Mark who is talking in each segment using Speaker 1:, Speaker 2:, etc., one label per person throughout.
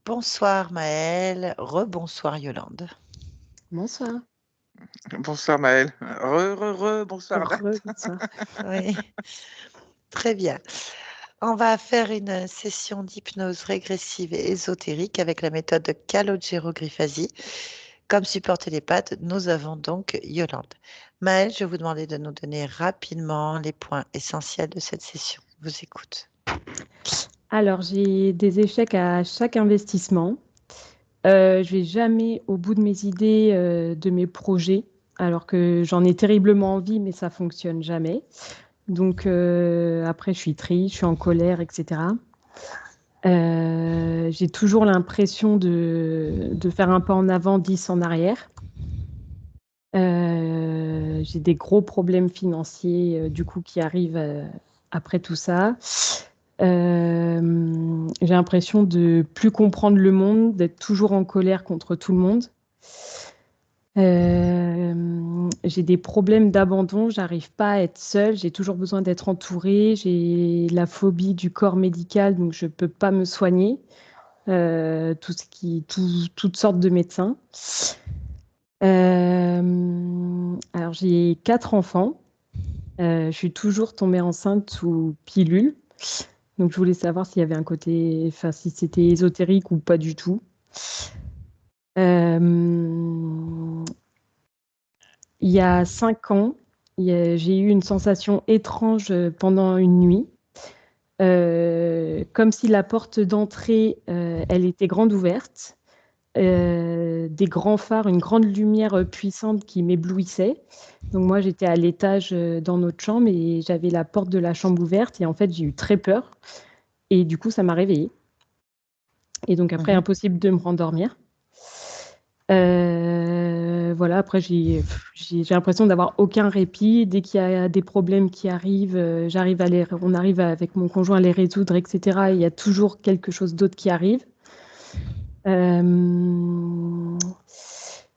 Speaker 1: Bonsoir Maëlle, rebonsoir Yolande.
Speaker 2: Bonsoir.
Speaker 3: Bonsoir Maëlle. Bonsoir Agathe.
Speaker 2: Bonsoir.
Speaker 1: Oui, très bien. On va faire une session d'hypnose régressive et ésotérique avec la méthode de Calogero-Grifasi. Comme support télépathe, nous avons donc Yolande. Maëlle, je vais vous demander de nous donner rapidement les points essentiels de cette session. Je vous écoute.
Speaker 2: Alors, j'ai des échecs à chaque investissement. Je vais jamais au bout de mes idées, de mes projets, alors que j'en ai terriblement envie, mais ça fonctionne jamais. Donc, après, je suis triste, je suis en colère, etc. J'ai toujours l'impression de faire un pas en avant, 10 en arrière. J'ai des gros problèmes financiers, du coup, qui arrivent après tout ça. J'ai l'impression de plus comprendre le monde, d'être toujours en colère contre tout le monde. J'ai des problèmes d'abandon, j'arrive pas à être seule, j'ai toujours besoin d'être entourée. J'ai la phobie du corps médical, donc je peux pas me soigner. Toutes sortes de médecins. Alors j'ai 4 enfants. Je suis toujours tombée enceinte sous pilule. Donc, je voulais savoir s'il y avait un côté, enfin, si c'était ésotérique ou pas du tout. Il y a 5 ans, j'ai eu une sensation étrange pendant une nuit. Comme si la porte d'entrée, elle était grande ouverte. Des grands phares, une grande lumière puissante qui m'éblouissait. Donc moi, j'étais à l'étage dans notre chambre et j'avais la porte de la chambre ouverte. Et en fait, j'ai eu très peur. Et du coup, ça m'a réveillée. Et donc après, impossible de me rendormir. Voilà, après, j'ai l'impression d'avoir aucun répit. Dès qu'il y a des problèmes qui arrivent, on arrive avec mon conjoint à les résoudre, etc. Il y a toujours quelque chose d'autre qui arrive.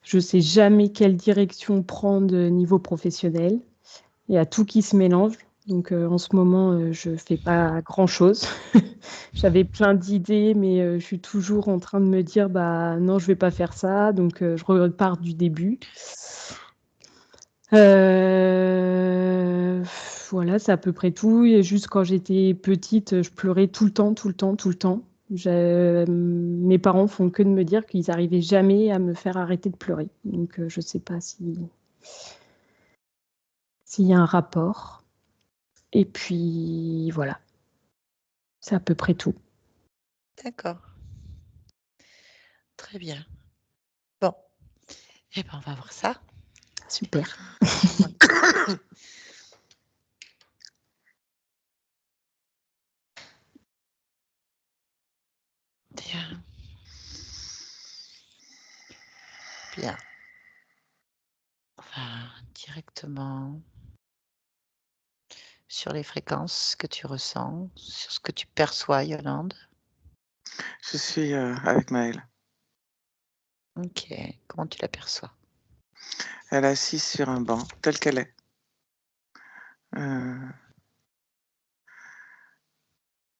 Speaker 2: Je sais jamais quelle direction prendre niveau professionnel. Il y a tout qui se mélange. Donc en ce moment, je fais pas grand-chose. J'avais plein d'idées, mais je suis toujours en train de me dire, bah non, je vais pas faire ça. Donc je repars du début. Voilà, c'est à peu près tout. Et juste quand j'étais petite, je pleurais tout le temps, tout le temps, tout le temps. Mes parents font que de me dire qu'ils n'arrivaient jamais à me faire arrêter de pleurer. Donc je sais pas s'il y a un rapport. Et puis voilà, c'est à peu près tout.
Speaker 1: D'accord. Très bien. Bon, eh ben, on va voir ça.
Speaker 2: Super.
Speaker 1: Bien. Bien. On va directement sur les fréquences que tu ressens, sur ce que tu perçois, Yolande.
Speaker 3: Je suis avec Maëlle.
Speaker 1: Ok, comment tu l'aperçois?
Speaker 3: Elle est assise sur un banc, telle qu'elle est.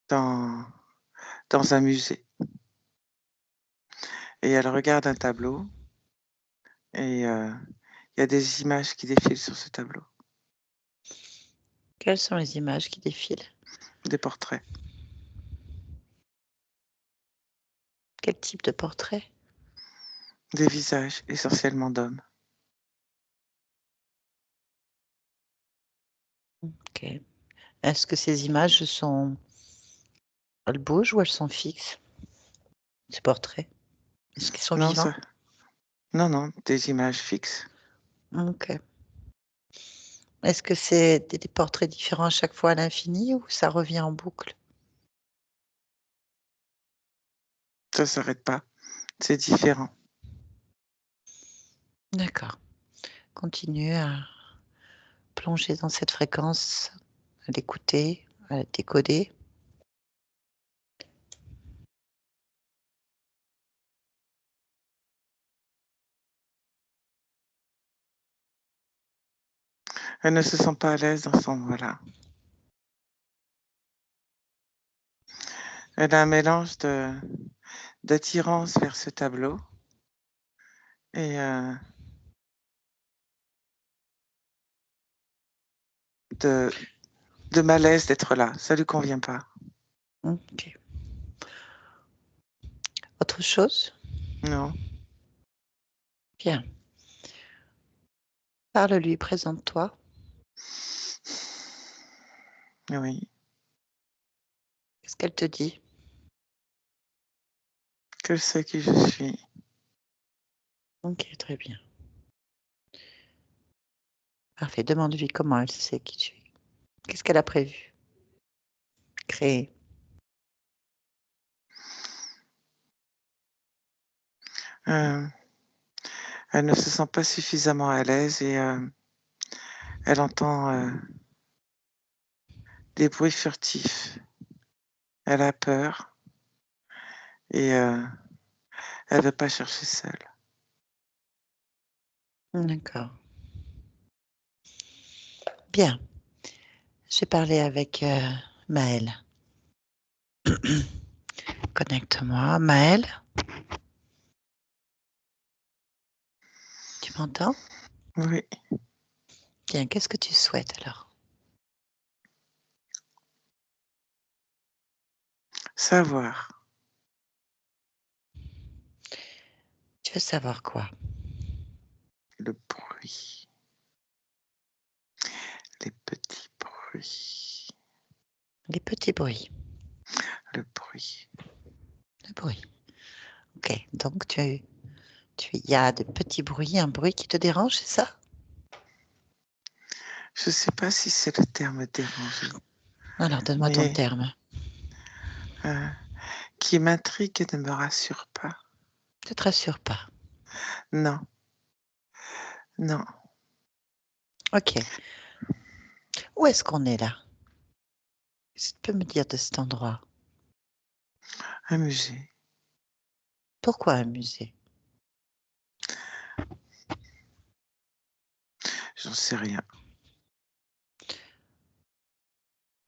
Speaker 3: Dans un musée. Et elle regarde un tableau. Et il y a des images qui défilent sur ce tableau.
Speaker 1: Quelles sont les images qui défilent?
Speaker 3: Des portraits.
Speaker 1: Quel type de portrait?
Speaker 3: Des visages, essentiellement d'hommes.
Speaker 1: Ok. Est-ce que ces images elles bougent ou elles sont fixes? Ces portraits? Est-ce qu'ils sont vivants?
Speaker 3: Non, des images fixes.
Speaker 1: Ok. Est-ce que c'est des portraits différents à chaque fois à l'infini ou ça revient en boucle?
Speaker 3: Ça s'arrête pas. C'est différent.
Speaker 1: D'accord. Continue à plonger dans cette fréquence, à l'écouter, à la décoder.
Speaker 3: Elle ne se sent pas à l'aise dans son voilà. Elle a un mélange d'attirance vers ce tableau et de malaise d'être là. Ça lui convient pas.
Speaker 1: Ok. Autre chose?
Speaker 3: Non.
Speaker 1: Bien. Parle-lui, présente-toi.
Speaker 3: Oui.
Speaker 1: Qu'est-ce qu'elle te dit?
Speaker 3: Que c'est qui je suis.
Speaker 1: Ok, très bien. Parfait. Demande-lui comment elle sait qui tu es. Qu'est-ce qu'elle a prévu? Créer.
Speaker 3: Euh, elle ne se sent pas suffisamment à l'aise et elle entend des bruits furtifs. Elle a peur et elle veut pas chercher seule.
Speaker 1: D'accord. Bien. J'ai parlé avec Maëlle. Connecte-moi. Maëlle, tu m'entends?
Speaker 3: Oui.
Speaker 1: Bien. Qu'est-ce que tu souhaites alors?
Speaker 3: Savoir.
Speaker 1: Tu veux savoir quoi?
Speaker 3: Le bruit. Les petits bruits.
Speaker 1: Les petits bruits.
Speaker 3: Le bruit.
Speaker 1: Le bruit. Ok. Donc, il y a des petits bruits, un bruit qui te dérange, c'est ça?
Speaker 3: Je ne sais pas si c'est le terme déranger,
Speaker 1: Alors, donne-moi ton
Speaker 3: mais
Speaker 1: terme.
Speaker 3: qui m'intrigue et ne me rassure pas.
Speaker 1: Ne te rassure pas.
Speaker 3: Non. Non.
Speaker 1: Ok. Où est-ce qu'on est là? Qu'est-ce que tu peux me dire de cet endroit?
Speaker 3: Un musée.
Speaker 1: Pourquoi un musée?
Speaker 3: J'en sais rien.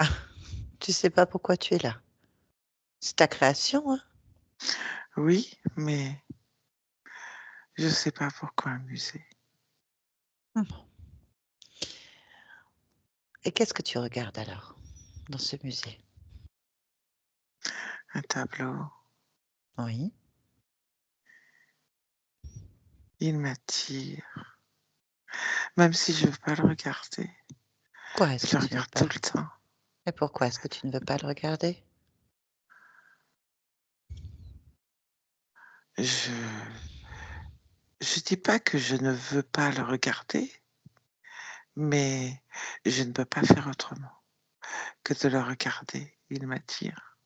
Speaker 1: Ah, tu sais pas pourquoi tu es là. C'est ta création, hein?
Speaker 3: Oui, mais je ne sais pas pourquoi un musée.
Speaker 1: Bon. Et qu'est-ce que tu regardes alors dans ce musée?
Speaker 3: Un tableau.
Speaker 1: Oui.
Speaker 3: Il m'attire. Même si je ne veux pas le regarder.
Speaker 1: Pourquoi est-ce
Speaker 3: Je
Speaker 1: que
Speaker 3: le
Speaker 1: tu ne veux
Speaker 3: regarde tout
Speaker 1: pas?
Speaker 3: le temps.
Speaker 1: Et pourquoi est-ce que tu ne veux pas le regarder?
Speaker 3: Je ne dis pas que je ne veux pas le regarder, mais je ne peux pas faire autrement que de le regarder. Il m'attire.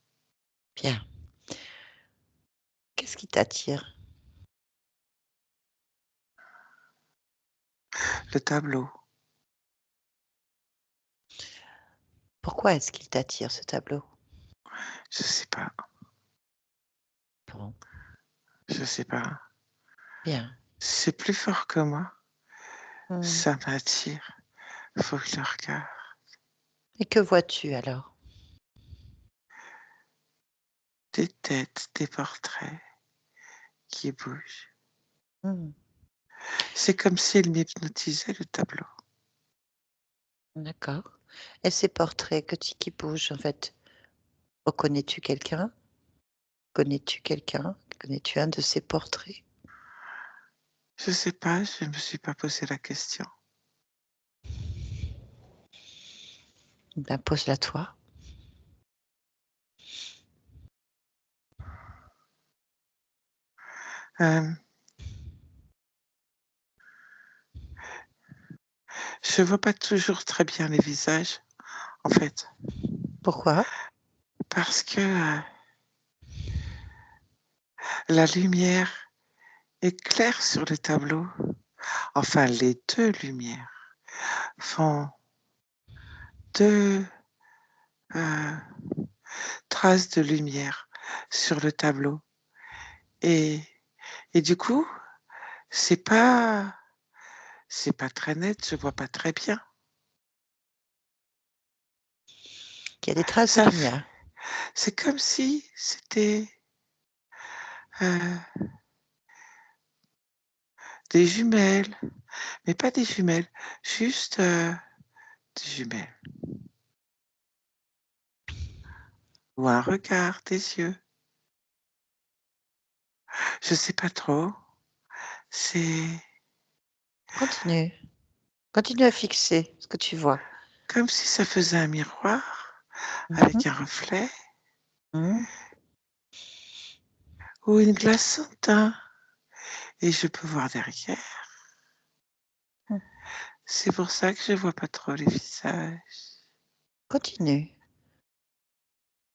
Speaker 1: Bien. Qu'est-ce qui t'attire?
Speaker 3: Le tableau.
Speaker 1: Pourquoi est-ce qu'il t'attire, ce tableau?
Speaker 3: Je sais pas.
Speaker 1: Bon,
Speaker 3: Je sais pas.
Speaker 1: bien.
Speaker 3: C'est plus fort que moi.
Speaker 1: Hmm.
Speaker 3: Ça m'attire. Faut que je le regarde.
Speaker 1: Et que vois-tu alors?
Speaker 3: Des têtes, des portraits qui bougent.
Speaker 1: Hmm.
Speaker 3: C'est comme s'il m'hypnotisait le tableau.
Speaker 1: D'accord. Et ces portraits qui bougent, en fait, reconnais-tu quelqu'un? Connais-tu quelqu'un? Connais-tu un de ces portraits?
Speaker 3: Je sais pas, je me suis pas posé la question.
Speaker 1: Ben, pose-la toi.
Speaker 3: Euh, je vois pas toujours très bien les visages, en fait,
Speaker 1: Pourquoi?
Speaker 3: parce que la lumière est claire sur le tableau. Enfin, les deux lumières font deux euh, traces de lumière sur le tableau. Et, et du coup, c'est pas, c'est pas très net, je vois pas très bien.
Speaker 1: Il y a des traces de
Speaker 3: Ça,
Speaker 1: lumière.
Speaker 3: c'est comme si c'était euh, des jumelles, mais pas des jumelles, juste des jumelles. Ou un regard, des yeux. Je sais pas trop. C'est
Speaker 1: Continue. Continue à fixer ce que tu vois.
Speaker 3: comme si ça faisait un miroir
Speaker 1: Mhm,
Speaker 3: avec un reflet
Speaker 1: mhm.
Speaker 3: ou une glace sans teint. Et je peux voir derrière.
Speaker 1: Mhm.
Speaker 3: C'est pour ça que je vois pas trop les visages.
Speaker 1: Continue.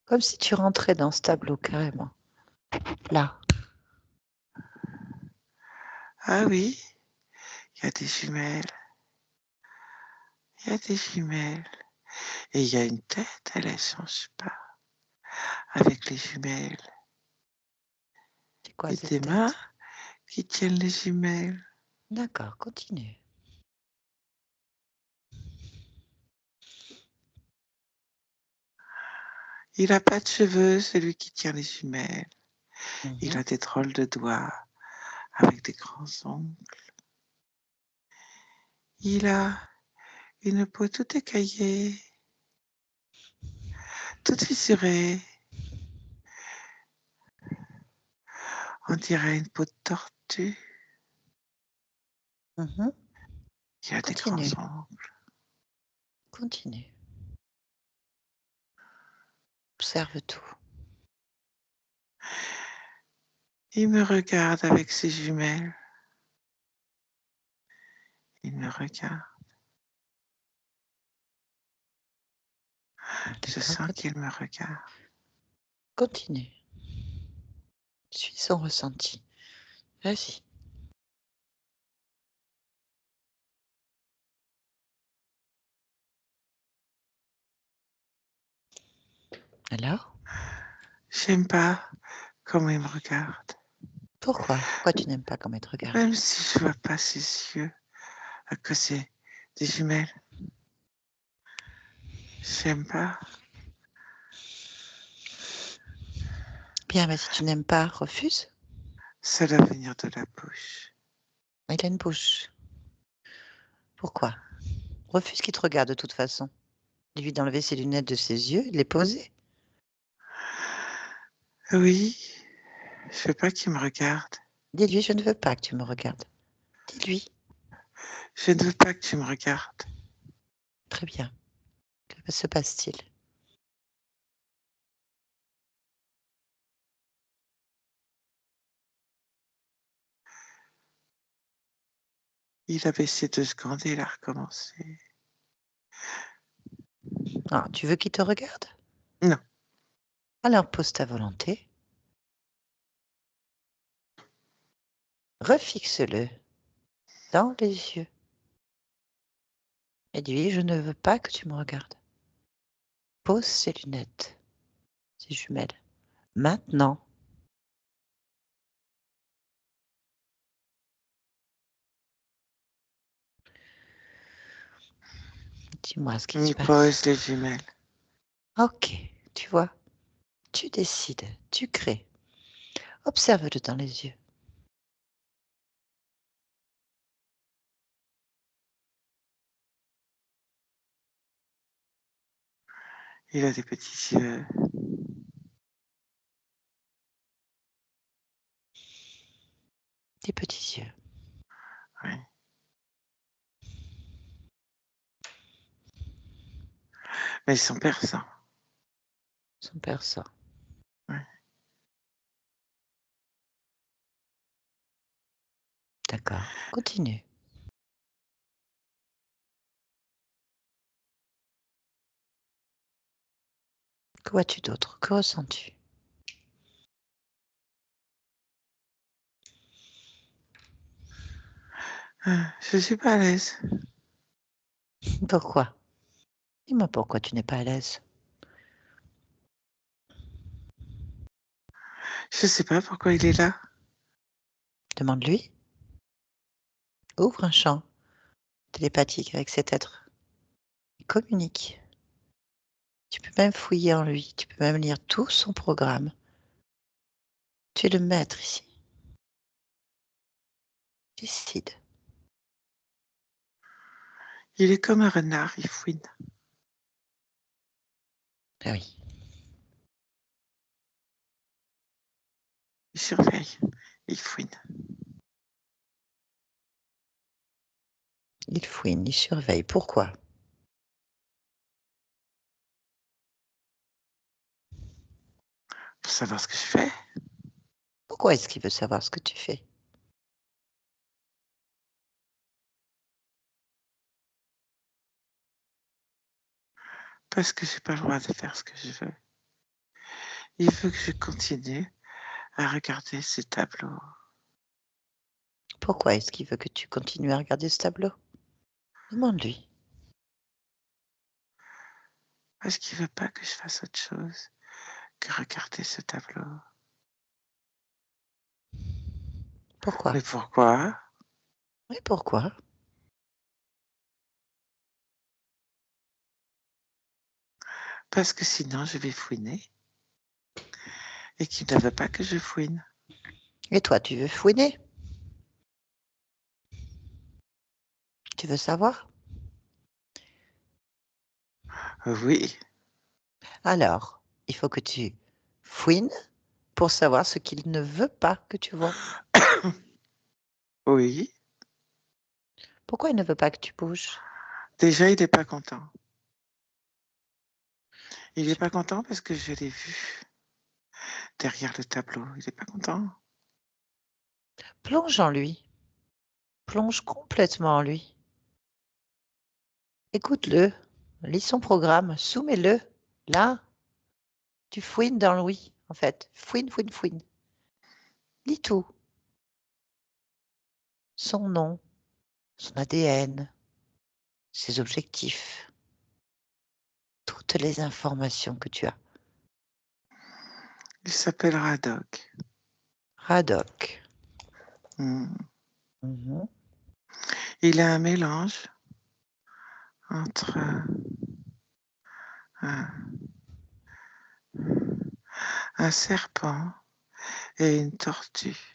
Speaker 1: Comme si tu rentrais dans ce tableau carrément. Là.
Speaker 3: Ah oui, il y a des jumelles. Il y a des jumelles. Et il y a une tête, elle ne change pas. Avec les jumelles.
Speaker 1: C'est quoi
Speaker 3: Et
Speaker 1: cette
Speaker 3: des mains
Speaker 1: tête?
Speaker 3: qui tiennent les jumelles.
Speaker 1: D'accord, continue.
Speaker 3: Il n'a pas de cheveux, celui qui tient les jumelles. Il
Speaker 1: Mhm.
Speaker 3: a des drôles de doigts avec des grands ongles. Il a une peau toute écaillée, toute fissurée. On dirait une peau de tortue.
Speaker 1: Mhm.
Speaker 3: Il a des grands
Speaker 1: Continue.
Speaker 3: ongles.
Speaker 1: Continue. Observe tout.
Speaker 3: Il me regarde avec ses jumelles. Il me regarde. Je
Speaker 1: D'accord,
Speaker 3: sens qu'il me regarde.
Speaker 1: continue. Suis son ressenti. Vas-y. Alors,
Speaker 3: J'aime pas comment il me regarde.
Speaker 1: pourquoi? Pourquoi tu n'aimes pas comment il te regarde?
Speaker 3: Même si je vois pas ses yeux à cause des jumelles. J'aime pas.
Speaker 1: Bien, mais si tu n'aimes pas, refuse.
Speaker 3: Ça doit venir de la bouche.
Speaker 1: Il a une bouche. Pourquoi? Refuse qu'il te regarde de toute façon. Dis-lui d'enlever ses lunettes de ses yeux, de les poser.
Speaker 3: Oui, je veux pas qu'il me regarde.
Speaker 1: Dis-lui, je ne veux pas que tu me regardes. Dis-lui.
Speaker 3: Je ne veux pas que tu me regardes.
Speaker 1: Très bien. Que se passe-t-il?
Speaker 3: Il a baissé 2 secondes et il a recommencé.
Speaker 1: Ah, tu veux qu'il te regarde?
Speaker 3: Non,
Speaker 1: Alors pose ta volonté. Refixe-le dans les yeux. Et dis-lui, je ne veux pas que tu me regardes. Pose ses lunettes, ses jumelles. Maintenant. Dis-moi ce qui se
Speaker 3: il
Speaker 1: passe.
Speaker 3: pose les jumelles.
Speaker 1: Ok, tu vois, tu décides, tu crées. Observe-le dans les yeux.
Speaker 3: Il a des petits yeux.
Speaker 1: Des petits yeux.
Speaker 3: Oui. Mais ils sont perçants.
Speaker 1: Son perçant.
Speaker 3: Oui.
Speaker 1: D'accord. Continue. Que vois-tu d'autre? Que ressens-tu?
Speaker 3: Je suis pas à l'aise.
Speaker 1: Pourquoi? Dis-moi pourquoi tu n'es pas à l'aise.
Speaker 3: Je sais pas pourquoi il est là.
Speaker 1: Demande-lui. Ouvre un champ télépathique avec cet être. Il communique. Tu peux même fouiller en lui. Tu peux même lire tout son programme. Tu es le maître ici. Décide.
Speaker 3: Il est comme un renard, il fouine.
Speaker 1: Ah oui.
Speaker 3: Il surveille, il fouine.
Speaker 1: Il fouine, il surveille. Pourquoi?
Speaker 3: Pour savoir ce que je fais.
Speaker 1: Pourquoi est-ce qu'il veut savoir ce que tu fais?
Speaker 3: Parce que j'ai pas le droit de faire ce que je veux. Il veut que je continue à regarder ces tableaux.
Speaker 1: Pourquoi est-ce qu'il veut que tu continues à regarder ce tableau? Demande-lui.
Speaker 3: Parce qu'il veut pas que je fasse autre chose que regarder ce tableau.
Speaker 1: Pourquoi?
Speaker 3: Mais pourquoi?
Speaker 1: Oui, pourquoi?
Speaker 3: Parce que sinon je vais fouiner. Et qu'il ne veut pas que je fouine.
Speaker 1: Et toi, tu veux fouiner? Tu veux savoir?
Speaker 3: Oui,
Speaker 1: Alors, il faut que tu fouines pour savoir ce qu'il ne veut pas que tu vois.
Speaker 3: oui.
Speaker 1: Pourquoi il ne veut pas que tu bouges?
Speaker 3: Déjà, il n'est pas content. Il n'est
Speaker 1: Je-
Speaker 3: pas content parce que je l'ai vu derrière le tableau. Il n'est pas content.
Speaker 1: Plonge en lui. Plonge complètement en lui. Écoute-le. Lis son programme. Soumets-le. Là, tu fouines dans lui, en fait. Fouine, fouine, fouine. Lis tout. Son nom, son ADN, ses objectifs, toutes les informations que tu as.
Speaker 3: Il s'appelle Radok.
Speaker 1: Radoc.
Speaker 3: Hmm.
Speaker 1: Mhm.
Speaker 3: Il a un mélange entre un, un serpent et une tortue.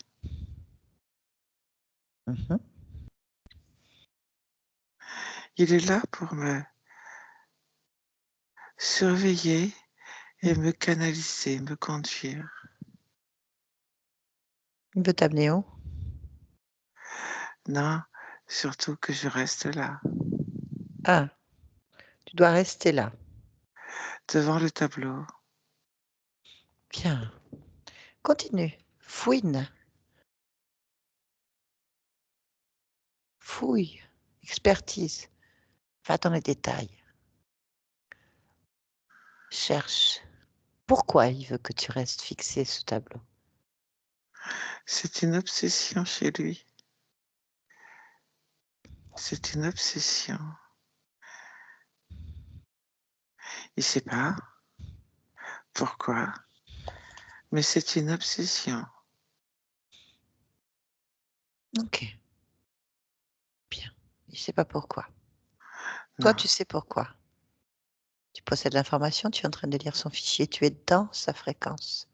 Speaker 1: Mhm.
Speaker 3: Il est là pour me surveiller et me canaliser, me conduire.
Speaker 1: Il veut t'amener où?
Speaker 3: Non, surtout que je reste là,
Speaker 1: Ah, tu dois rester là.
Speaker 3: devant le tableau.
Speaker 1: Bien. Continue. Fouine. Fouille. Expertise. Va dans les détails. Cherche. Pourquoi il veut que tu restes fixé sur ce tableau?
Speaker 3: C'est une obsession chez lui. C'est une obsession. Il ne sait pas pourquoi, mais c'est une obsession.
Speaker 1: Ok. Bien. Il ne sait pas pourquoi. Toi,
Speaker 3: Non,
Speaker 1: tu sais pourquoi. Tu possèdes l'information, tu es en train de lire son fichier, tu es dans sa fréquence.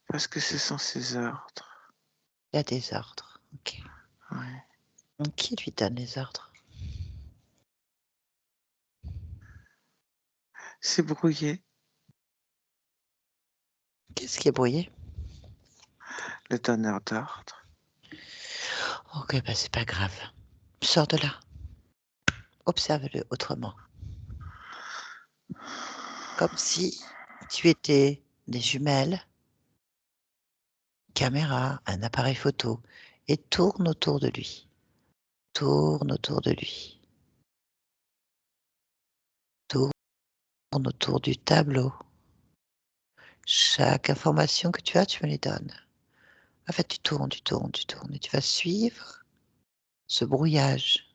Speaker 3: parce que ce sont ses ordres.
Speaker 1: Il y a des ordres. Ok.
Speaker 3: Ouais.
Speaker 1: Donc, qui lui donne les ordres?
Speaker 3: C'est brouillé,
Speaker 1: Qu'est-ce qui est brouillé?
Speaker 3: le donneur d'ordre.
Speaker 1: Ok, bah c'est pas grave. Sors de là. Observe-le autrement. Comme si tu étais des jumelles, caméra, un appareil photo, et tourne autour de lui. Tourne autour de lui. Tourne autour du tableau. Chaque information que tu as, tu me les donnes. En fait, tu tournes, tu tournes, tu tournes, et tu vas suivre ce brouillage,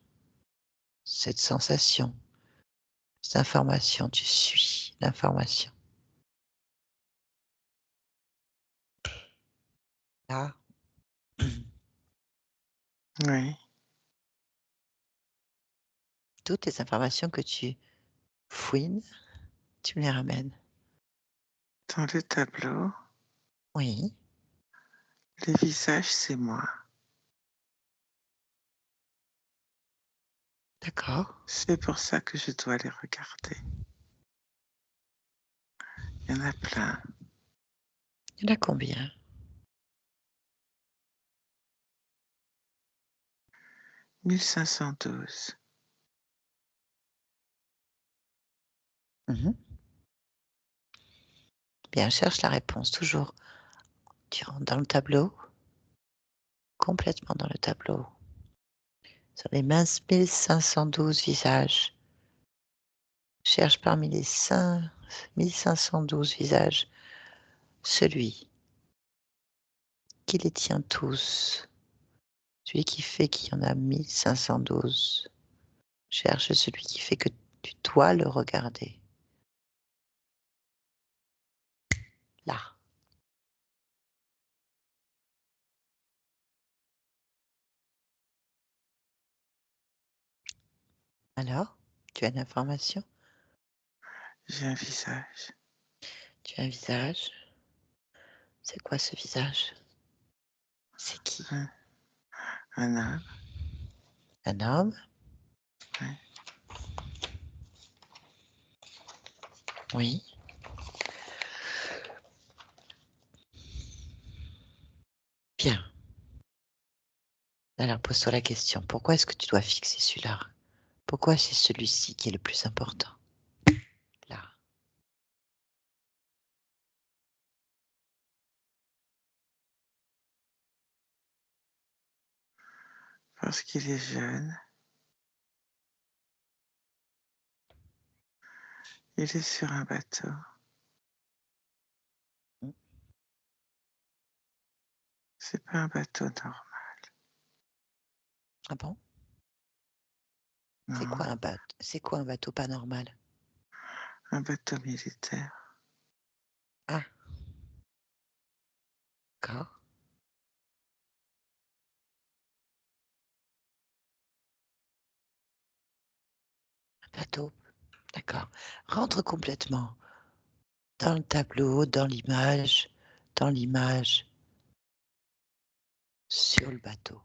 Speaker 1: cette sensation, cette information. Tu suis l'information. Là,
Speaker 3: Oui,
Speaker 1: toutes les informations que tu fouines, tu me les ramènes.
Speaker 3: dans le tableau,
Speaker 1: Oui,
Speaker 3: Les visages, c'est moi.
Speaker 1: d'accord.
Speaker 3: C'est pour ça que je dois les regarder. Il y en a plein.
Speaker 1: Il y en a combien?
Speaker 3: 1512.
Speaker 1: Mhm. Bien, cherche la réponse toujours. Tu rentres dans le tableau, complètement dans le tableau. Sur les minces 1512 visages. Cherche parmi les 1512 visages celui qui les tient tous, celui qui fait qu'il y en a 1512. Cherche celui qui fait que tu dois le regarder. Là. Alors, tu as une information?
Speaker 3: J'ai un visage.
Speaker 1: Tu as un visage? C'est quoi ce visage? C'est qui?
Speaker 3: Un homme.
Speaker 1: Un homme?
Speaker 3: Ouais.
Speaker 1: Oui. Bien. Alors pose-toi la question, pourquoi est-ce que tu dois fixer celui-là? Pourquoi c'est celui-ci qui est le plus important? Là.
Speaker 3: Parce qu'il est jeune. Il est sur un bateau.
Speaker 1: Hmm.
Speaker 3: C'est pas un bateau normal.
Speaker 1: Ah bon? C'est
Speaker 3: Non,
Speaker 1: quoi un bateau? C'est quoi un bateau pas normal?
Speaker 3: un bateau militaire.
Speaker 1: Ah, d'accord. Un bateau, d'accord. Rentre complètement dans le tableau, dans l'image, sur le bateau.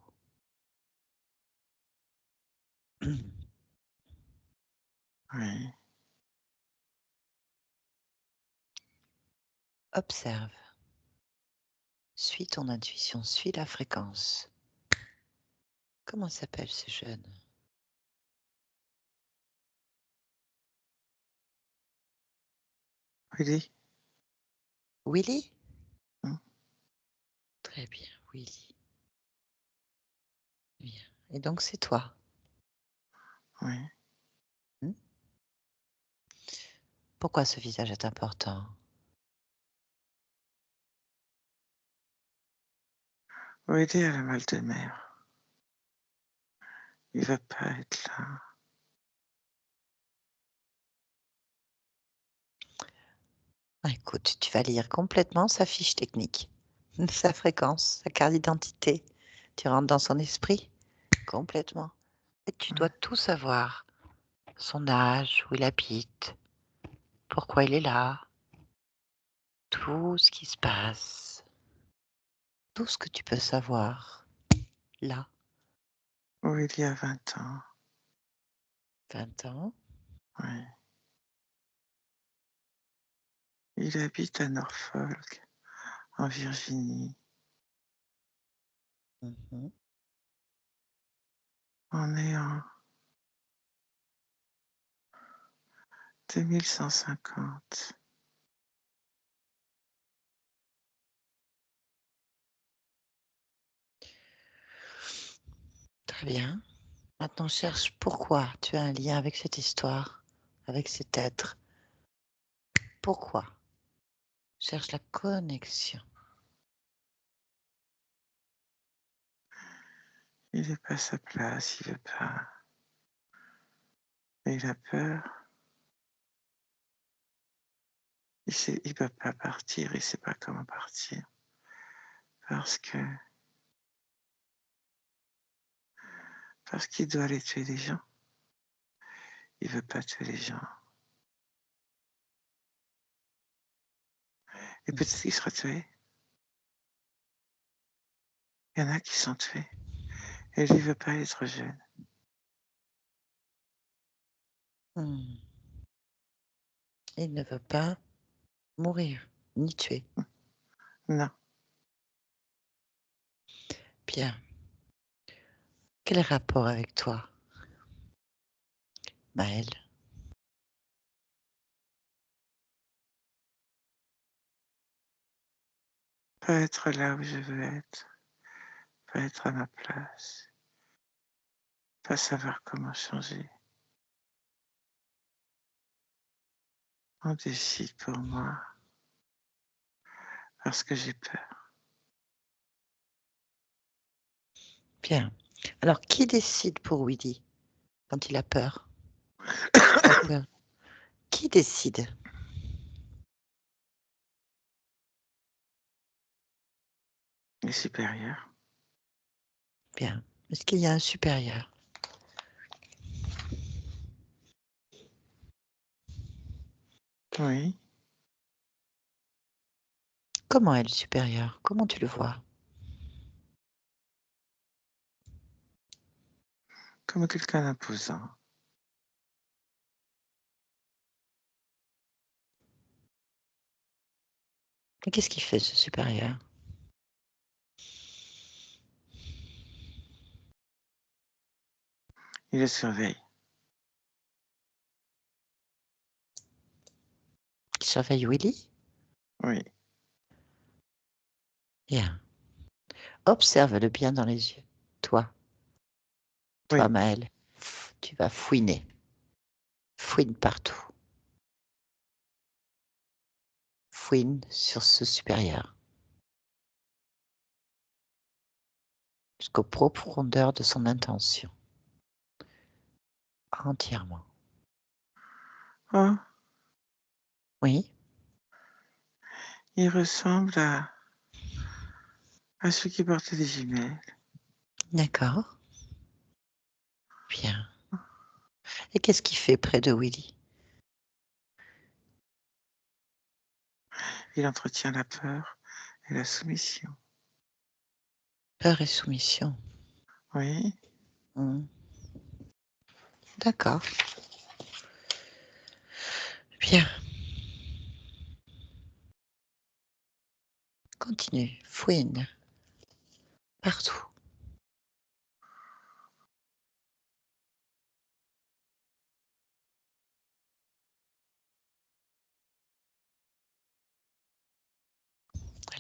Speaker 3: Oui.
Speaker 1: Observe. Suis ton intuition, suis la fréquence. Comment s'appelle ce jeune?
Speaker 3: Willy.
Speaker 1: Willy?
Speaker 3: Hmm.
Speaker 1: Très bien, Willy. Bien. Et donc c'est toi.
Speaker 3: Oui.
Speaker 1: Hmm? Pourquoi ce visage est important?
Speaker 3: Willy a le mal de mer. Il va pas être là.
Speaker 1: Ah, écoute, tu vas lire complètement sa fiche technique, sa fréquence, sa carte d'identité. Tu rentres dans son esprit complètement. Et tu dois tout savoir. Son âge, où il habite, pourquoi il est là, tout ce qui se passe, tout ce que tu peux savoir. Là,
Speaker 3: Willy a 20 ans.
Speaker 1: 20 ans.
Speaker 3: Oui. Il habite à Norfolk, en Virginie.
Speaker 1: Mhm.
Speaker 3: On est en 2150.
Speaker 1: Très bien. Maintenant, cherche pourquoi tu as un lien avec cette histoire, avec cet être. Pourquoi? Cherche la connexion.
Speaker 3: Il n'est pas à sa place, il veut pas. Et il a peur. Il peut pas partir, il sait pas comment partir. Parce qu'il doit aller tuer des gens. Il veut pas tuer les gens. Et peut-être qu'il sera tué. Il y en a qui sont tués. Et lui veut pas être jeune.
Speaker 1: Hmm. Il ne veut pas mourir, ni tuer.
Speaker 3: Non,
Speaker 1: Bien. Quel rapport avec toi, Maël?
Speaker 3: pas être là où je veux être, pas être à ma place, pas savoir comment changer. On décide pour moi parce que j'ai peur.
Speaker 1: Bien. Alors, qui décide pour Willy quand il a peur? Tu as peur. Qui décide?
Speaker 3: Les supérieurs,
Speaker 1: Bien. Est-ce qu'il y a un supérieur?
Speaker 3: oui,
Speaker 1: Comment est le supérieur? Comment tu le vois?
Speaker 3: comme quelqu'un d'imposant.
Speaker 1: Et qu'est-ce qu'il fait, ce supérieur?
Speaker 3: Il le surveille,
Speaker 1: Il surveille Willy?
Speaker 3: oui,
Speaker 1: Bien. Observe-le bien dans les yeux. Toi,
Speaker 3: oui,
Speaker 1: Maël, tu vas fouiner. Fouine partout. Fouine sur ce supérieur. Jusqu'aux profondeurs de son intention. Entièrement.
Speaker 3: oh,
Speaker 1: Oui,
Speaker 3: il ressemble à celui qui portait des jumelles.
Speaker 1: d'accord. Bien. Et qu'est-ce qu'il fait près de Willy?
Speaker 3: Il entretient la peur et la soumission.
Speaker 1: Peur et soumission.
Speaker 3: Oui,
Speaker 1: Hmm. D'accord. Bien. Continue. Fouine. Partout.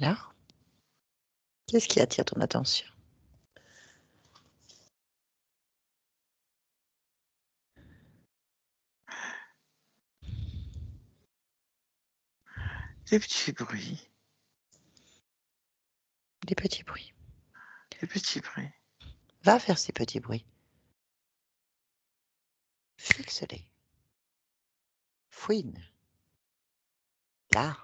Speaker 1: Alors, qu'est-ce qui attire ton attention?
Speaker 3: des petits bruits,
Speaker 1: Des petits bruits.
Speaker 3: des petits bruits.
Speaker 1: Va faire ces petits bruits. Fixe-les. Fouine. Là.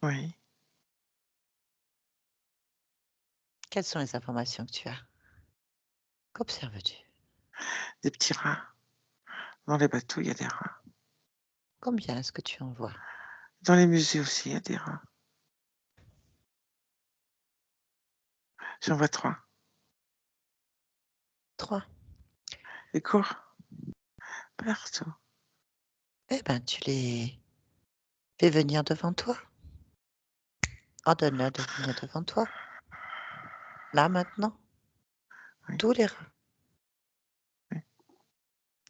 Speaker 3: Oui,
Speaker 1: Quelles sont les informations que tu as? Qu'observes-tu?
Speaker 3: des petits rats. Dans les bateaux, il y a des rats.
Speaker 1: Combien est-ce que tu en vois?
Speaker 3: Dans les musées aussi, il y a des rats. J'en vois 3.
Speaker 1: 3.
Speaker 3: Ils courent partout.
Speaker 1: Eh ben, tu les fais venir devant toi. Ordonne-leur de venir devant toi. Là, maintenant.
Speaker 3: Oui,
Speaker 1: Tous les rats.
Speaker 3: oui.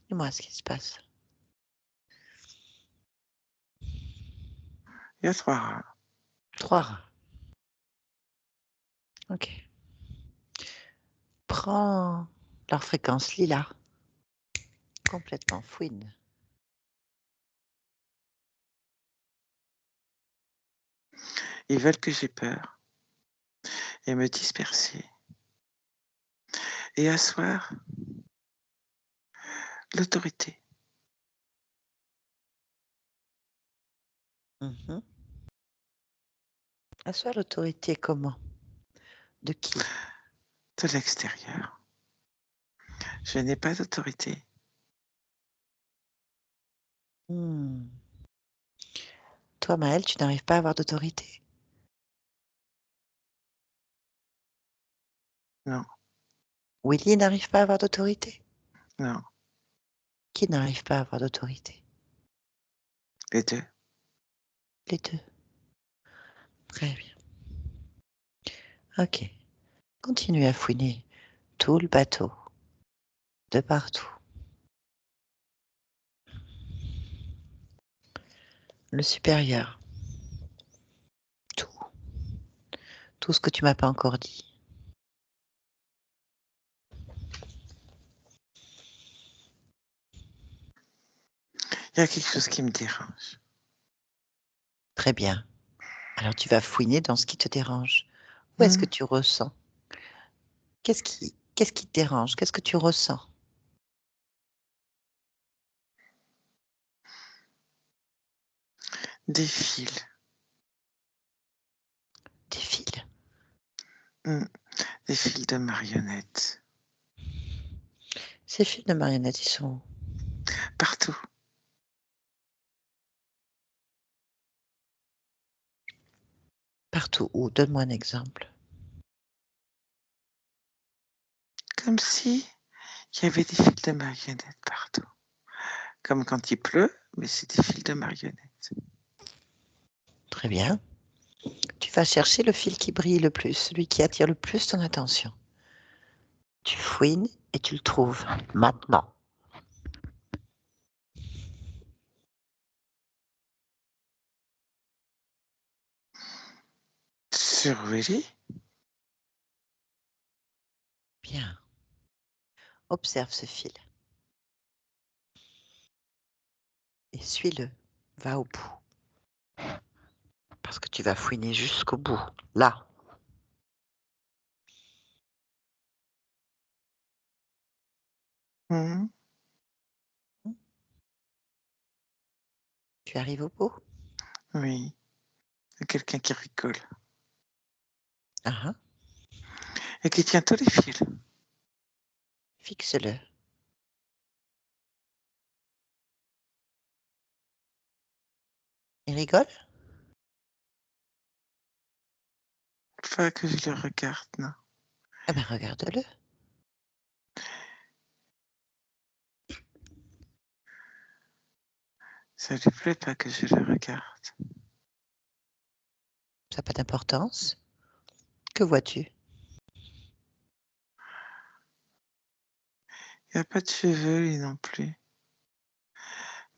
Speaker 1: Dis-moi ce qui se passe.
Speaker 3: Il y a 3 rats.
Speaker 1: 3 rats. Ok. Prends leur fréquence lilas. Complètement fouine.
Speaker 3: Ils veulent que j'ai peur et me disperser et asseoir l'autorité.
Speaker 1: Mhm. Asseoir l'autorité comment? De qui?
Speaker 3: De l'extérieur. Je n'ai pas d'autorité.
Speaker 1: Hmm. Toi, Maëlle, tu n'arrives pas à avoir d'autorité?
Speaker 3: Non,
Speaker 1: Willy n'arrive pas à avoir d'autorité?
Speaker 3: non,
Speaker 1: Qui n'arrive pas à avoir d'autorité?
Speaker 3: les deux.
Speaker 1: Les deux. Très bien. Ok. Continue à fouiner tout le bateau, de partout. Le supérieur. Tout. Tout ce que tu m'as pas encore dit.
Speaker 3: Il y a quelque chose qui me dérange.
Speaker 1: Très bien. Alors tu vas fouiner dans ce qui te dérange. Où est-ce que
Speaker 3: Hmm,
Speaker 1: tu ressens? Qu'est-ce qui te dérange? Qu'est-ce que tu ressens?
Speaker 3: Des fils.
Speaker 1: Des fils.
Speaker 3: Hmm, des fils de marionnettes.
Speaker 1: Ces fils de marionnettes, ils sont où?
Speaker 3: Partout.
Speaker 1: Partout où? Donne-moi un exemple.
Speaker 3: Comme si il y avait des fils de marionnettes partout. Comme quand il pleut, mais c'est des fils de marionnettes.
Speaker 1: Très bien. Tu vas chercher le fil qui brille le plus, celui qui attire le plus ton attention. Tu fouines et tu le trouves maintenant.
Speaker 3: Sur Willy,
Speaker 1: Bien. Observe ce fil et suis-le. Va au bout. Parce que tu vas fouiner jusqu'au bout. Là.
Speaker 3: hmm,
Speaker 1: Tu arrives au bout.
Speaker 3: oui, il y a quelqu'un qui rigole
Speaker 1: Ah, ah.
Speaker 3: et qui tient tous les fils.
Speaker 1: Fixe-le. Il rigole?
Speaker 3: Pas que je le regarde, non.
Speaker 1: Eh bien, regarde-le.
Speaker 3: Ça lui plaît pas que je le regarde.
Speaker 1: Ça n'a pas d'importance. Que vois-tu?
Speaker 3: Il a pas de cheveux, lui non plus.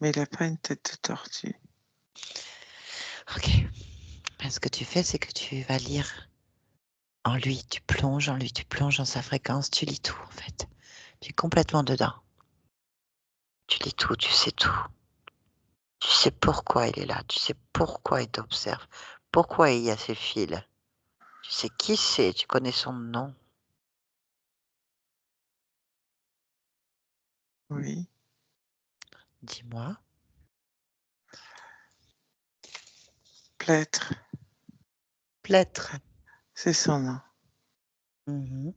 Speaker 3: Mais il a pas une tête de tortue.
Speaker 1: Ok. Ben, ce que tu fais, c'est que tu vas lire en lui. Tu plonges en lui, tu plonges dans sa fréquence. Tu lis tout, en fait. Tu es complètement dedans. Tu lis tout, tu sais tout. Tu sais pourquoi il est là. Tu sais pourquoi il t'observe. Pourquoi il y a ces fils. Tu sais qui c'est. Tu connais son nom.
Speaker 3: Oui,
Speaker 1: Dis-moi.
Speaker 3: Plêtre,
Speaker 1: Plêtre.
Speaker 3: c'est son nom.
Speaker 1: Mhm.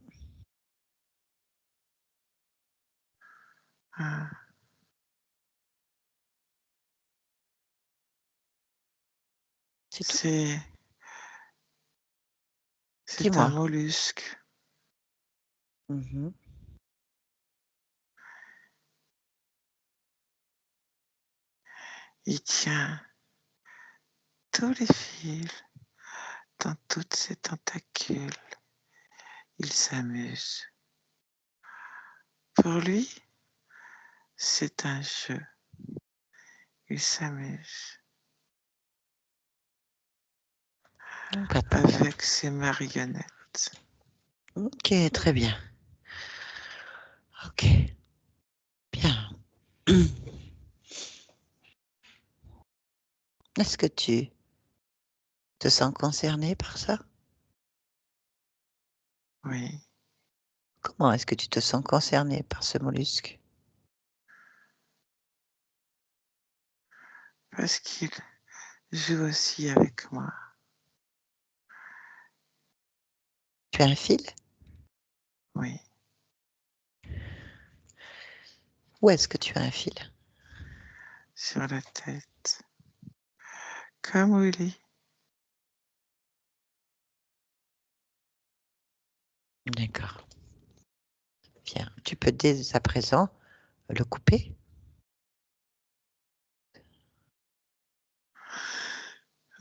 Speaker 3: Ah,
Speaker 1: C'est tout.
Speaker 3: c'est un
Speaker 1: Dis-moi.
Speaker 3: mollusque.
Speaker 1: Mhm.
Speaker 3: Il tient tous les fils dans toutes ses tentacules. Il s'amuse. Pour lui, c'est un jeu. Il s'amuse avec ses marionnettes.
Speaker 1: Ok, très bien. Ok, bien. Est-ce que tu te sens concerné par ça?
Speaker 3: Oui,
Speaker 1: Comment est-ce que tu te sens concerné par ce mollusque?
Speaker 3: parce qu'il joue aussi avec moi.
Speaker 1: Tu as un fil?
Speaker 3: Oui,
Speaker 1: Où est-ce que tu as un fil?
Speaker 3: sur la tête, comme Willy.
Speaker 1: D'accord. Bien. Tu peux dès à présent le couper.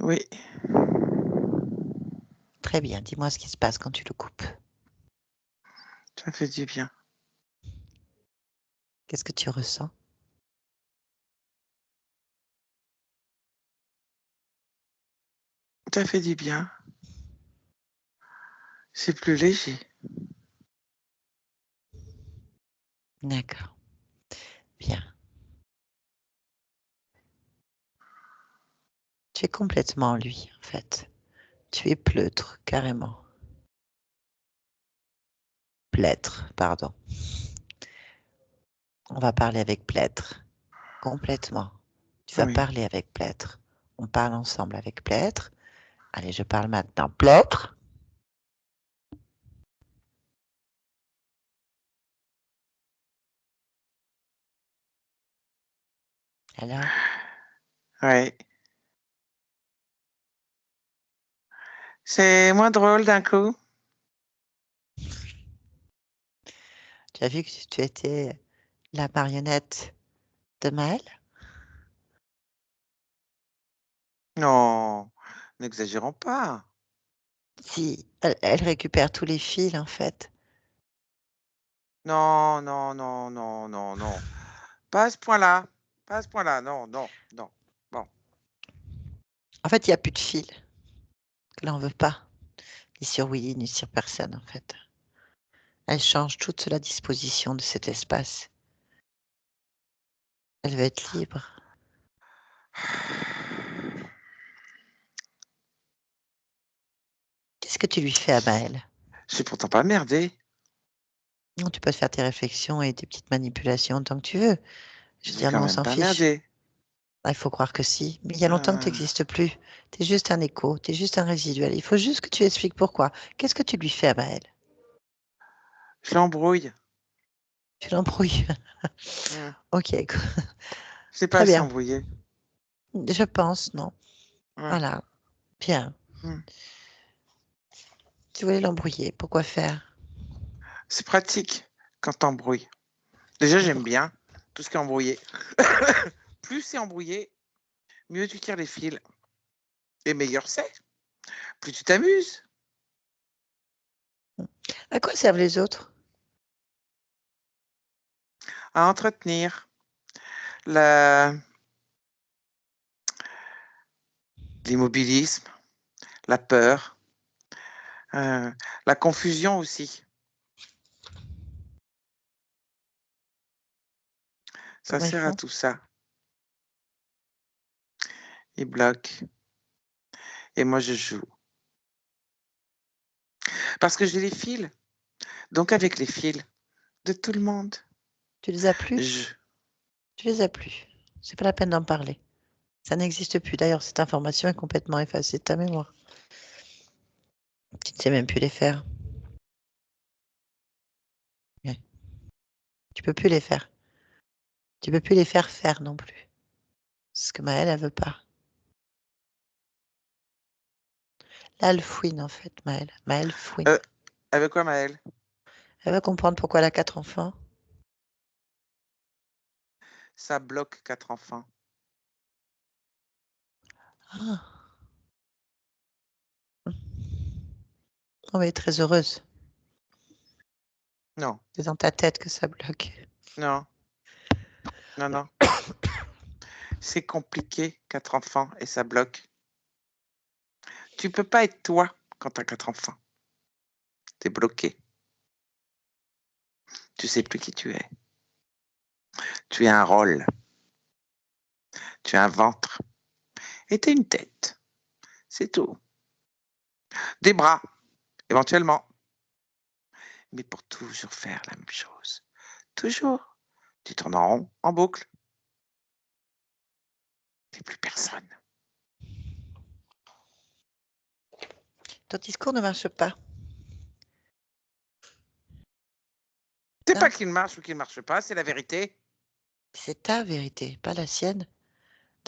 Speaker 3: Oui,
Speaker 1: Très bien. Dis-moi ce qui se passe quand tu le coupes.
Speaker 3: ça fait du bien.
Speaker 1: Qu'est-ce que tu ressens?
Speaker 3: Ça fait du bien. C'est plus léger.
Speaker 1: D'accord. Bien. Tu es complètement lui, en fait. Tu es pleutre, carrément. Plêtre, pardon. On va parler avec plêtre. Complètement. Tu vas
Speaker 3: Oui.
Speaker 1: parler avec plêtre. On parle ensemble avec plêtre. Allez, je parle maintenant. Plêtre. Alors,
Speaker 3: Ouais. C'est moins drôle d'un coup.
Speaker 1: tu as vu que tu étais la marionnette de Maëlle?
Speaker 3: Non, n'exagérons pas.
Speaker 1: Si, elle récupère tous les fils, en fait.
Speaker 3: Non, non, non, non, non, non. Pas à ce point-là. Pas à ce point-là. Non, non, non. Bon.
Speaker 1: En fait, il n'y a plus de fils. Elle n'en veut pas. Ni sur Willy, ni sur personne, en fait. Elle change toute la disposition de cet espace. Elle veut être libre. Qu'est-ce que tu lui fais à Maëlle?
Speaker 3: Je suis pourtant pas merdé.
Speaker 1: Non, tu peux te faire tes réflexions et tes petites manipulations tant que tu veux. Je veux
Speaker 3: J'ai
Speaker 1: dire,
Speaker 3: quand
Speaker 1: nous, on
Speaker 3: même
Speaker 1: s'en
Speaker 3: pas
Speaker 1: fiche.
Speaker 3: merdé.
Speaker 1: Ah, il faut croire que si. Mais il y a longtemps que tu
Speaker 3: Euh,
Speaker 1: n'existes plus. Tu es juste un écho, tu es juste un résiduel. Il faut juste que tu expliques pourquoi. Qu'est-ce que tu lui fais à Maëlle?
Speaker 3: je l'embrouille.
Speaker 1: Tu l'embrouilles.
Speaker 3: Hmm.
Speaker 1: Ok,
Speaker 3: C'est pas
Speaker 1: très
Speaker 3: assez
Speaker 1: bien.
Speaker 3: embrouillé.
Speaker 1: Je pense, non.
Speaker 3: Hmm.
Speaker 1: Voilà. Bien.
Speaker 3: Hmm.
Speaker 1: Tu voulais l'embrouiller. Pourquoi faire?
Speaker 3: C'est pratique quand t'embrouilles. Déjà,
Speaker 1: Mais
Speaker 3: j'aime
Speaker 1: pourquoi?
Speaker 3: bien tout ce qui est embrouillé. Plus c'est embrouillé, mieux tu tires les fils. Et meilleur c'est. Plus tu t'amuses.
Speaker 1: À quoi servent les autres?
Speaker 3: À entretenir la- l'immobilisme, la peur, la confusion aussi. Ça
Speaker 1: Comment ils
Speaker 3: sert à
Speaker 1: font?
Speaker 3: tout ça. Ils bloquent. Et moi, je joue. Parce que j'ai les fils. Donc, avec les fils de tout le monde,
Speaker 1: Tu les as plus?
Speaker 3: je...
Speaker 1: Tu les as plus. C'est pas la peine d'en parler. Ça n'existe plus. D'ailleurs, cette information est complètement effacée de ta mémoire. Tu ne sais même plus les faire. Ouais. Tu peux plus les faire. Tu peux plus les faire faire non plus. C'est ce que Maëlle, elle veut pas. Là, elle fouine, en fait, Maëlle. Maëlle fouine.
Speaker 3: Avec quoi, Maëlle?
Speaker 1: Elle veut comprendre pourquoi elle a 4 enfants.
Speaker 3: Ça bloque 4 enfants.
Speaker 1: Ah. Oh, elle est très heureuse.
Speaker 3: Non,
Speaker 1: C'est dans ta tête que ça bloque.
Speaker 3: non, non, non. C'est compliqué, 4 enfants, et ça bloque. Tu peux pas être toi quand tu as 4 enfants. Tu es bloqué. Tu sais plus qui tu es. Tu es un rôle. Tu as un ventre. Et tu as une tête. C'est tout. Des bras, éventuellement. Mais pour toujours faire la même chose. Toujours. Tu tournes en rond, en boucle. Tu n'es plus personne.
Speaker 1: Ton discours ne marche pas.
Speaker 3: C'est
Speaker 1: Non,
Speaker 3: pas qu'il marche ou qu'il marche pas, c'est la vérité.
Speaker 1: c'est ta vérité, pas la sienne.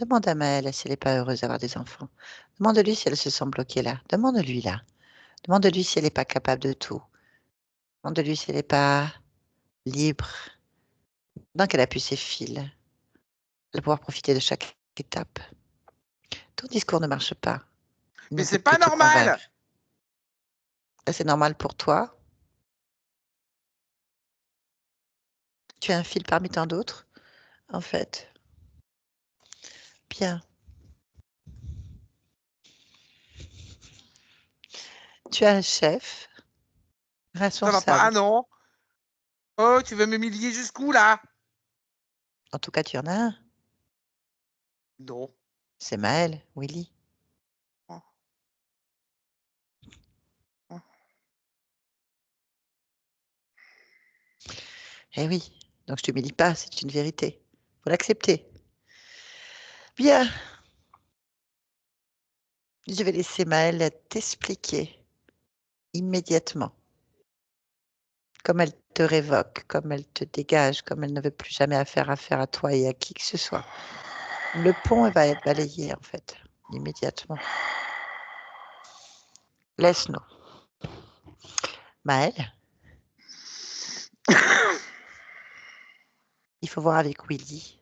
Speaker 1: Demande à Maëlle si elle n'est pas heureuse d'avoir des enfants. Demande-lui si elle se sent bloquée là. Demande-lui là. Demande-lui si elle n'est pas capable de tout. Demande-lui si elle n'est pas libre. Maintenant qu'elle a pu ses fils, elle va pouvoir profiter de chaque étape. Ton discours ne marche pas. Il
Speaker 3: Mais
Speaker 1: ne peut
Speaker 3: c'est pas
Speaker 1: plus te
Speaker 3: normal.
Speaker 1: convaincre. C'est normal pour toi. Tu es un fil parmi tant d'autres, en fait. Bien. Tu as un chef
Speaker 3: Ça va pas,
Speaker 1: responsable.
Speaker 3: non. Oh, tu veux m'humilier jusqu'où, là?
Speaker 1: En tout cas, tu en as un.
Speaker 3: Non.
Speaker 1: C'est Maël, Willy.
Speaker 3: Oh, oh.
Speaker 1: Eh oui. Donc, je ne t'humilie pas, c'est une vérité. Il faut l'accepter. Bien. Je vais laisser Maëlle t'expliquer immédiatement. Comme elle te révoque, comme elle te dégage, comme elle ne veut plus jamais affaire à toi et à qui que ce soit. Le pont va être balayé, en fait, immédiatement. Laisse-nous. Maëlle, il faut voir avec Willy.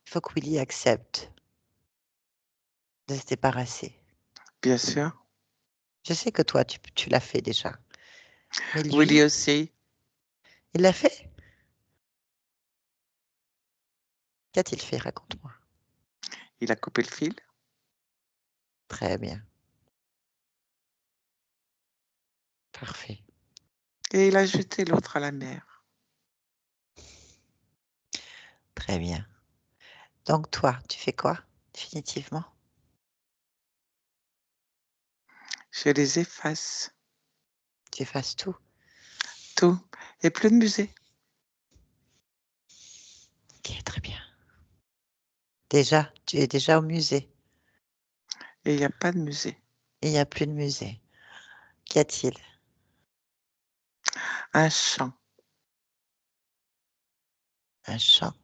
Speaker 1: Il faut que Willy accepte de se débarrasser.
Speaker 3: Bien sûr.
Speaker 1: Je sais que toi, tu l'as fait déjà. Mais
Speaker 3: Willy
Speaker 1: lui,
Speaker 3: aussi.
Speaker 1: il l'a fait? Qu'a-t-il fait? Raconte-moi.
Speaker 3: Il a coupé le fil.
Speaker 1: Très bien. Parfait.
Speaker 3: Et il a jeté l'autre à la mer.
Speaker 1: Très bien. Donc toi, tu fais quoi, définitivement?
Speaker 3: Je les efface.
Speaker 1: Tu effaces tout.
Speaker 3: Tout. Et plus de musée.
Speaker 1: Ok, très bien. Déjà, tu es déjà au musée.
Speaker 3: Et il n'y a pas de musée.
Speaker 1: Et il n'y a plus de musée. Qu'y a-t-il?
Speaker 3: Un champ.
Speaker 1: Un champ.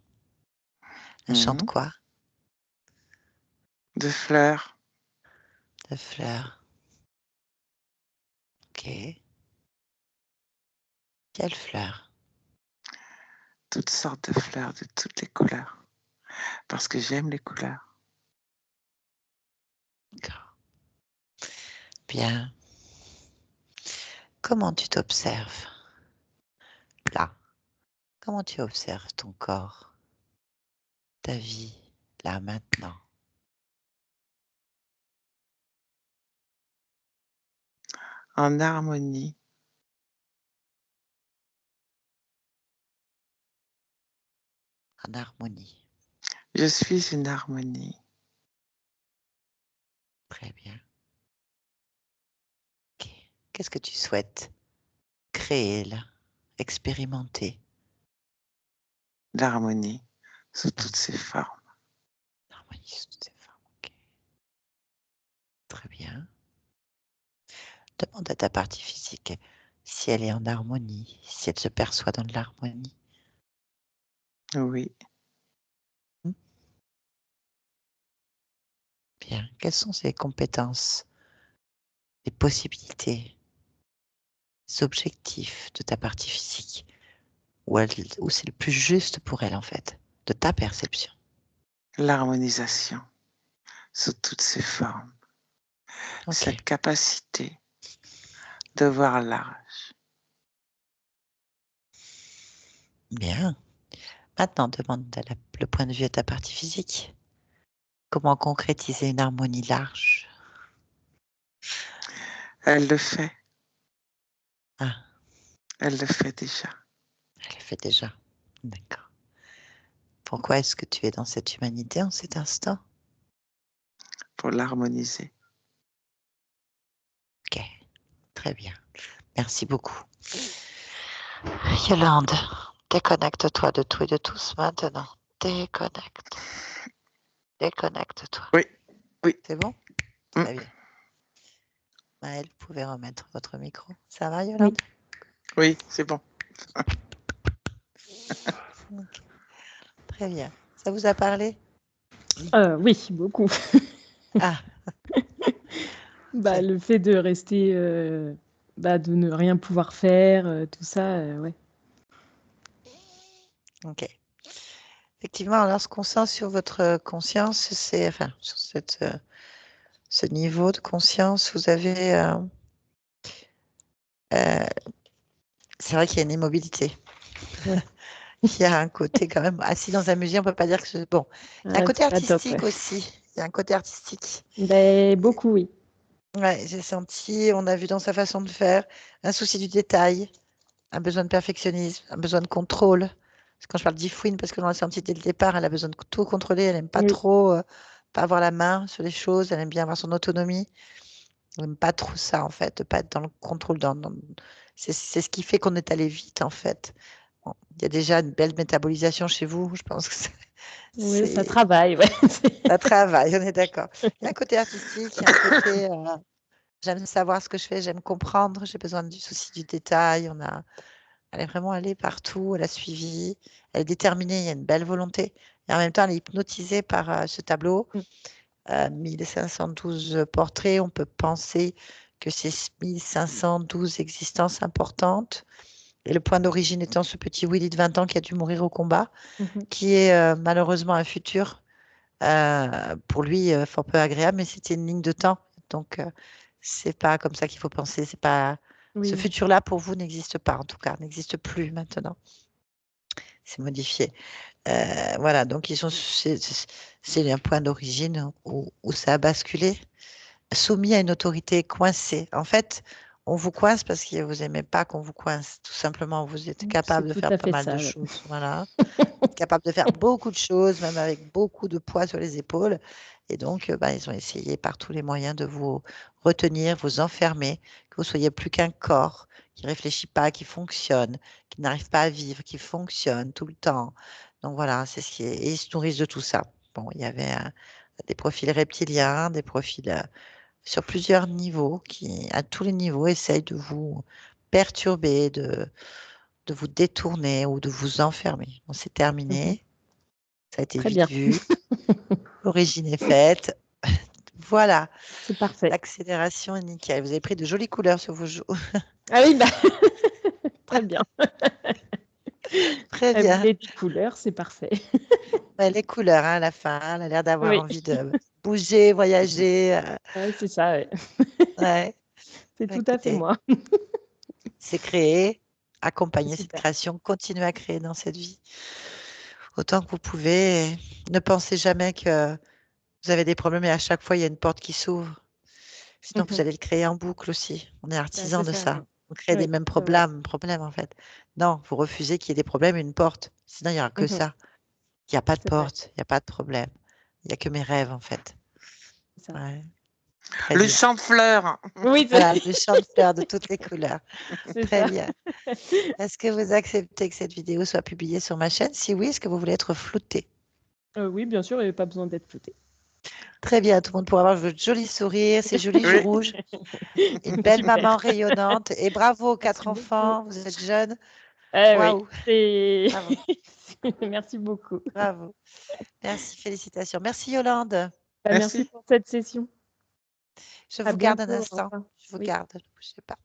Speaker 1: Un champ de quoi?
Speaker 3: De fleurs.
Speaker 1: De fleurs. Ok. Quelles fleurs?
Speaker 3: Toutes sortes de fleurs, de toutes les couleurs. Parce que j'aime les couleurs.
Speaker 1: D'accord. Bien. Comment tu t'observes? Là. Comment tu observes ton corps? Ta vie, là, maintenant.
Speaker 3: En harmonie.
Speaker 1: En harmonie.
Speaker 3: Je suis une harmonie.
Speaker 1: Très bien. Ok. Qu'est-ce que tu souhaites créer là? Expérimenter?
Speaker 3: L'harmonie sous toutes ses formes.
Speaker 1: Harmonie sous toutes ses formes. Ok. Très bien. Demande à ta partie physique si elle est en harmonie, si elle se perçoit dans de l'harmonie.
Speaker 3: Oui.
Speaker 1: Hmm. Bien. Quelles sont ses compétences, les possibilités, les objectifs de ta partie physique, où c'est le plus juste pour elle en fait, de ta perception.
Speaker 3: L'harmonisation sous toutes ses formes.
Speaker 1: Ok.
Speaker 3: Cette capacité de voir large.
Speaker 1: Bien. Maintenant, demande le point de vue à ta partie physique. Comment concrétiser une harmonie large?
Speaker 3: Elle le fait.
Speaker 1: Ah,
Speaker 3: Elle le fait déjà.
Speaker 1: elle le fait déjà. D'accord. Pourquoi est-ce que tu es dans cette humanité en cet instant?
Speaker 3: Pour l'harmoniser.
Speaker 1: Ok, très bien. Merci beaucoup. Yolande, déconnecte-toi de tout et de tous maintenant. Déconnecte. Déconnecte-toi.
Speaker 3: Oui, oui.
Speaker 1: C'est bon?
Speaker 3: Mm.
Speaker 1: Très bien. Maëlle, vous pouvez remettre votre micro. Ça va,
Speaker 2: Oui.
Speaker 1: Yolande?
Speaker 3: Oui, c'est bon.
Speaker 1: Ok. Très bien. Ça vous a parlé?
Speaker 2: Oui, beaucoup.
Speaker 1: Ah,
Speaker 2: Le fait de rester, de ne rien pouvoir faire, tout ça, ouais.
Speaker 1: ok. Effectivement, alors ce qu'on sent sur votre conscience, enfin, sur ce niveau de conscience, vous avez, c'est vrai qu'il y a une immobilité.
Speaker 2: Ouais.
Speaker 1: Il y a un côté quand même assis dans un musée, on peut pas dire que c'est bon. Il y a un côté
Speaker 2: C'est pas top,
Speaker 1: artistique
Speaker 2: ouais.
Speaker 1: aussi. Il y a un côté artistique.
Speaker 2: Beaucoup, oui.
Speaker 1: Ouais, j'ai senti, on a vu dans sa façon de faire, un souci du détail, un besoin de perfectionnisme, un besoin de contrôle. Parce que quand je parle d'Ifouine, parce que dans l'a senti dès le départ, elle a besoin de tout contrôler, elle n'aime pas
Speaker 2: Oui.
Speaker 1: trop pas avoir la main sur les choses, elle aime bien avoir son autonomie. Elle n'aime pas trop ça, en fait, de pas être dans le contrôle. C'est ce qui fait qu'on est allé vite, en fait. Bon, il y a déjà une belle métabolisation chez vous, je pense que
Speaker 2: Oui, ça
Speaker 1: c'est
Speaker 2: travaille, ouais.
Speaker 1: un travail, on est d'accord. Il y a un côté artistique, il y a un côté j'aime savoir ce que je fais, j'aime comprendre, j'ai besoin du souci du détail. Elle est vraiment allée partout, elle a suivi, elle est déterminée, il y a une belle volonté. Et en même temps, elle est hypnotisée par ce tableau. 1512 portraits, on peut penser que c'est 1512 existences importantes. Et le point d'origine étant ce petit Willy de 20 ans qui a dû mourir au combat,
Speaker 2: Mhm.
Speaker 1: qui est malheureusement un futur pour lui fort peu agréable, mais c'était une ligne de temps. Donc, c'est pas comme ça qu'il faut penser. C'est pas ce
Speaker 2: Oui.
Speaker 1: futur-là pour vous n'existe pas, en tout cas, n'existe plus maintenant. C'est modifié. Voilà, donc c'est un point d'origine où ça a basculé, soumis à une autorité coincée. En fait, on vous coince parce que vous aimez pas qu'on vous coince. Tout simplement, vous êtes
Speaker 2: C'est
Speaker 1: capable de
Speaker 2: tout
Speaker 1: faire
Speaker 2: à
Speaker 1: pas
Speaker 2: fait
Speaker 1: mal de
Speaker 2: ça, ouais.
Speaker 1: choses. Voilà. Capable de faire beaucoup de choses, même avec beaucoup de poids sur les épaules. Et donc, ils ont essayé par tous les moyens de vous retenir, vous enfermer, que vous soyez plus qu'un corps qui réfléchit pas, qui fonctionne, qui n'arrive pas à vivre, qui fonctionne tout le temps. Donc voilà, c'est ce qui est. Et ils se nourrissent de tout ça. Bon, il y avait des profils reptiliens, des profils sur plusieurs niveaux qui, à tous les niveaux, essayent de vous perturber, de vous détourner ou de vous enfermer. Bon, c'est
Speaker 2: Mhm.
Speaker 1: terminé. Ça a été
Speaker 2: Très
Speaker 1: vite
Speaker 2: bien.
Speaker 1: vu. L'origine est faite. Voilà.
Speaker 2: C'est parfait.
Speaker 1: L'accélération est nickel. Vous avez pris de jolies couleurs sur vos joues.
Speaker 2: Ah oui, très bien.
Speaker 1: Très
Speaker 2: Elle
Speaker 1: bien.
Speaker 2: voulait des couleurs, c'est parfait.
Speaker 1: Ouais, les couleurs, hein, à la fin. Elle a l'air d'avoir
Speaker 2: Oui,
Speaker 1: envie de bouger, voyager.
Speaker 2: ouais, c'est ça, ouais.
Speaker 1: Ouais.
Speaker 2: C'est
Speaker 1: Bah,
Speaker 2: tout à fait
Speaker 1: écoutez,
Speaker 2: moi.
Speaker 1: c'est créer, accompagner cette
Speaker 2: Super.
Speaker 1: création, continuer à créer dans cette vie autant que vous pouvez. Et ne pensez jamais que vous avez des problèmes et à chaque fois, il y a une porte qui s'ouvre. Sinon, vous
Speaker 2: Mhm.
Speaker 1: allez le créer en boucle aussi. On est artisan
Speaker 2: C'est
Speaker 1: de
Speaker 2: ça,
Speaker 1: ça.
Speaker 2: ouais.
Speaker 1: On crée des
Speaker 2: Oui,
Speaker 1: mêmes
Speaker 2: c'est vrai.
Speaker 1: problèmes en fait. Non, vous refusez qu'il y ait des problèmes et une porte. Sinon, il n'y aura que
Speaker 2: Mhm.
Speaker 1: ça. Il n'y a pas de
Speaker 2: C'est vrai,
Speaker 1: porte, il n'y a pas de problème. Il n'y a que mes rêves en fait.
Speaker 2: c'est ça.
Speaker 1: Ouais, très
Speaker 3: Le
Speaker 1: bien.
Speaker 3: champ de fleurs.
Speaker 2: Oui,
Speaker 1: Voilà, le champ de fleurs de toutes les couleurs.
Speaker 2: c'est
Speaker 1: Très
Speaker 2: ça.
Speaker 1: bien. Est-ce que vous acceptez que cette vidéo soit publiée sur ma chaîne? Si oui, est-ce que vous voulez être flouté?
Speaker 2: Oui, bien sûr, il n'y avait pas besoin d'être flouté.
Speaker 1: Très bien, tout le monde pourra avoir votre joli sourire, ces jolis joues
Speaker 3: Oui.
Speaker 1: rouges, une belle
Speaker 2: Super.
Speaker 1: maman rayonnante. Et bravo aux
Speaker 2: Merci
Speaker 1: 4
Speaker 2: beaucoup.
Speaker 1: enfants, vous êtes jeunes.
Speaker 2: Oui,
Speaker 1: Waouh,
Speaker 2: c'est...
Speaker 1: bravo,
Speaker 2: Merci beaucoup.
Speaker 1: bravo. Merci, félicitations. Merci Yolande.
Speaker 2: Merci
Speaker 3: Merci.
Speaker 2: pour cette session.
Speaker 1: Je
Speaker 2: À
Speaker 1: vous garde un
Speaker 2: bientôt. Au
Speaker 1: instant.
Speaker 2: revoir.
Speaker 1: Je vous
Speaker 2: Oui.
Speaker 1: garde. Ne bougez pas.